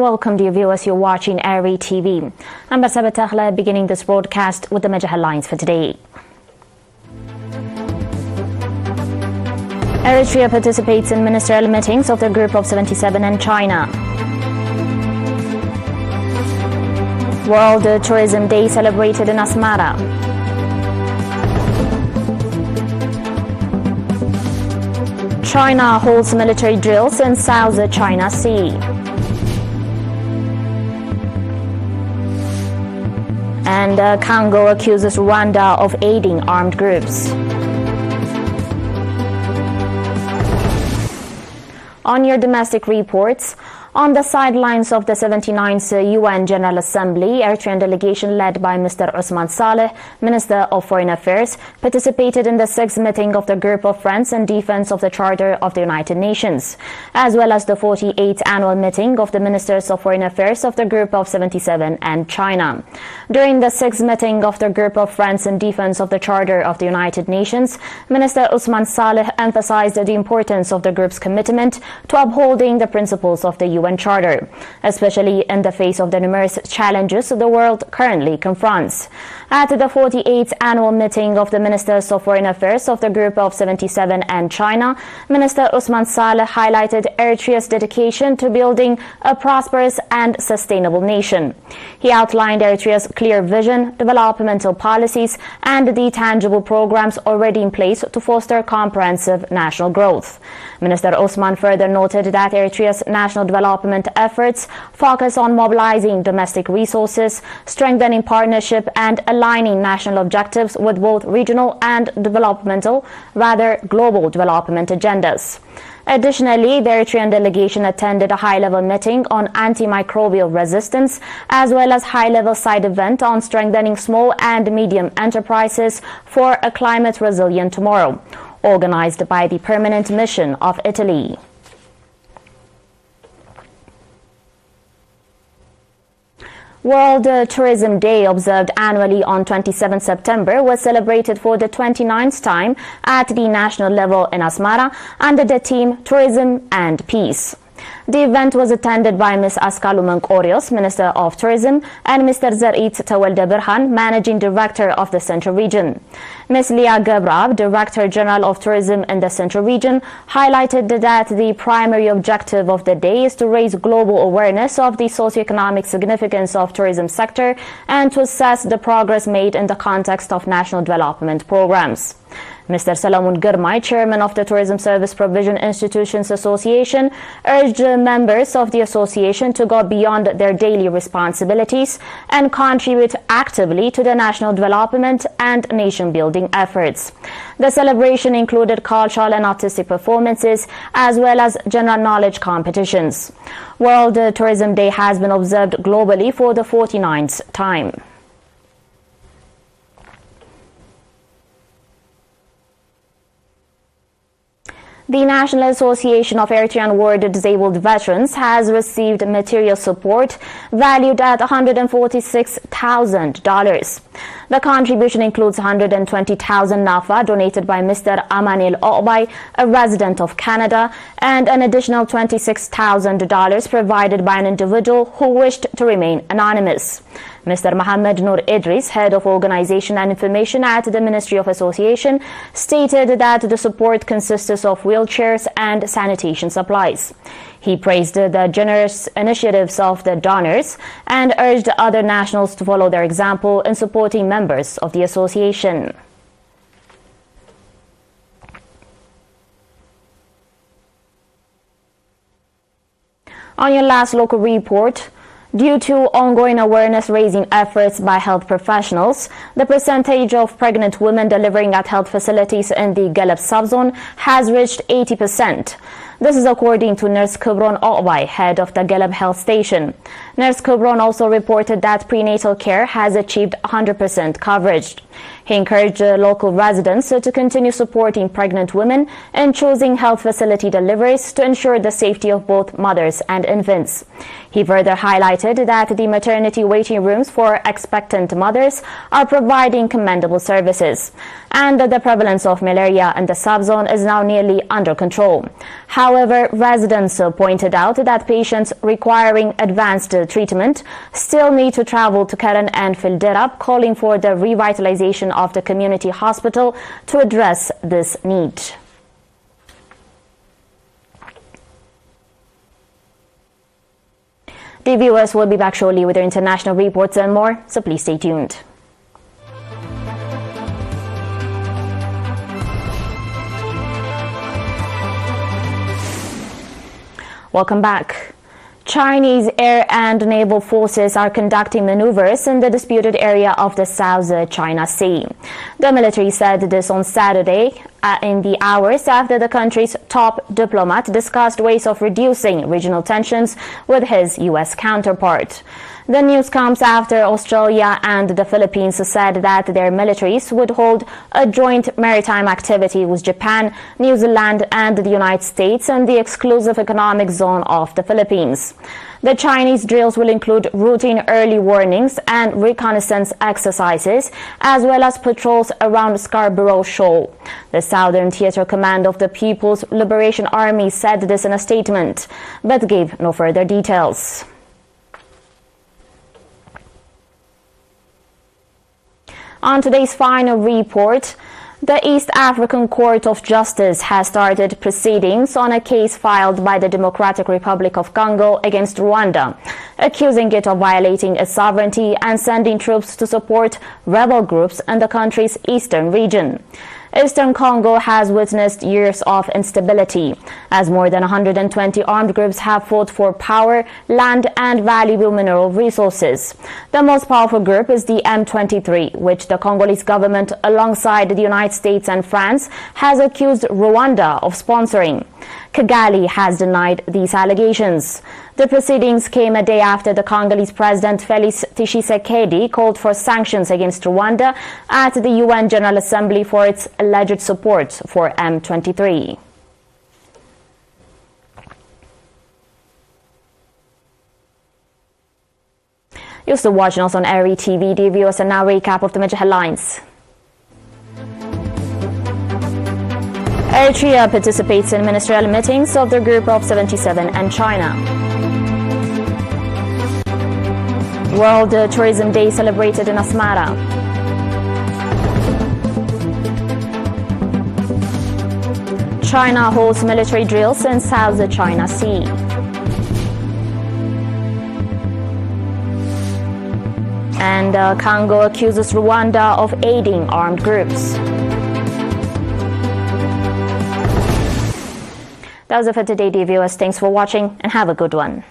Welcome, dear viewers. You're watching ERi-TV. I'm Barsaba Takhla, beginning this broadcast with the major headlines for today. Eritrea participates in ministerial meetings of the Group of 77 in China. World Tourism Day celebrated in Asmara. China holds military drills in South China Sea. And Congo accuses Rwanda of aiding armed groups. On your domestic reports, on the sidelines of the 79th UN General Assembly, Eritrean delegation led by Mr. Osman Saleh, Minister of Foreign Affairs, participated in the 6th meeting of the Group of Friends in Defense of the Charter of the United Nations, as well as the 48th annual meeting of the Ministers of Foreign Affairs of the Group of 77 and China. During the 6th meeting of the Group of Friends in Defense of the Charter of the United Nations, Minister Osman Saleh emphasized the importance of the group's commitment to upholding the principles of the UN Charter, especially in the face of the numerous challenges the world currently confronts. At the 48th annual meeting of the Ministers of Foreign Affairs of the Group of 77 and China, Minister Osman Saleh highlighted Eritrea's dedication to building a prosperous and sustainable nation. He outlined Eritrea's clear vision, developmental policies, and the tangible programs already in place to foster comprehensive national growth. Minister Osman further noted that Eritrea's national development efforts focus on mobilizing domestic resources, strengthening partnership, and aligning national objectives with both regional and global development agendas. Additionally, the Eritrean delegation attended a high-level meeting on antimicrobial resistance, as well as high-level side event on strengthening small and medium enterprises for a climate-resilient tomorrow, organized by the Permanent Mission of Italy. World Tourism Day, observed annually on 27 September, was celebrated for the 29th time at the national level in Asmara under the theme Tourism and Peace. The event was attended by Ms. Askalu Orios, Minister of Tourism, and Mr. Zarit Tawalde Berhan, Managing Director of the Central Region. Ms. Lia Gabrab, Director General of Tourism in the Central Region, highlighted that the primary objective of the day is to raise global awareness of the socioeconomic significance of tourism sector and to assess the progress made in the context of national development programs. Mr. Salamun Girmay, Chairman of the Tourism Service Provision Institutions Association, urged members of the association to go beyond their daily responsibilities and contribute actively to the national development and nation-building efforts. The celebration included cultural and artistic performances as well as general knowledge competitions. World Tourism Day has been observed globally for the 49th time. The National Association of Eritrean War Disabled Veterans has received material support valued at $146,000. The contribution includes $120,000 NAFA donated by Mr. Amanil Obai, a resident of Canada, and an additional $26,000 provided by an individual who wished to remain anonymous. Mr. Mohammed Noor Idris, Head of Organization and Information at the Ministry of Association, stated that the support consists of wheelchairs and sanitation supplies. He praised the generous initiatives of the donors and urged other nationals to follow their example in supporting members of the association. On your last local report, due to ongoing awareness-raising efforts by health professionals, the percentage of pregnant women delivering at health facilities in the Galab subzone has reached 80%. This is according to Nurse Kubron Obai, head of the Galab Health Station. Nurse Kubron also reported that prenatal care has achieved 100% coverage. He encouraged local residents to continue supporting pregnant women in choosing health facility deliveries to ensure the safety of both mothers and infants. He further highlighted that the maternity waiting rooms for expectant mothers are providing commendable services, and that the prevalence of malaria in the subzone is now nearly under control. However, residents pointed out that patients requiring advanced treatment still need to travel to Keren and Filderab, calling for the revitalization of the community hospital to address this need. The viewers will be back shortly with their international reports and more, so please stay tuned. Welcome back. Chinese air and naval forces are conducting maneuvers in the disputed area of the South China Sea. The military said this on Saturday in the hours after the country's top diplomat discussed ways of reducing regional tensions with his U.S. counterpart. The news comes after Australia and the Philippines said that their militaries would hold a joint maritime activity with Japan, New Zealand and the United States in the exclusive economic zone of the Philippines. The Chinese drills will include routine early warnings and reconnaissance exercises, as well as patrols around Scarborough Shoal. The Southern Theatre Command of the People's Liberation Army said this in a statement, but gave no further details. On today's final report, the East African Court of Justice has started proceedings on a case filed by the Democratic Republic of Congo against Rwanda, accusing it of violating its sovereignty and sending troops to support rebel groups in the country's eastern region. Eastern Congo has witnessed years of instability, as more than 120 armed groups have fought for power, land and valuable mineral resources. The most powerful group is the M23, which the Congolese government, alongside the United States and France, has accused Rwanda of sponsoring. Kigali has denied these allegations. The proceedings came a day after the Congolese President Felix Tshisekedi called for sanctions against Rwanda at the UN General Assembly for its alleged support for M23. You're still watching us on ERi-TV. Dear viewers, and now recap of the major headlines. Eritrea participates in ministerial meetings of the Group of 77 and China. World Tourism Day celebrated in Asmara. China holds military drills in South China Sea. And Congo accuses Rwanda of aiding armed groups. That was it for today, dear viewers. Thanks for watching and have a good one.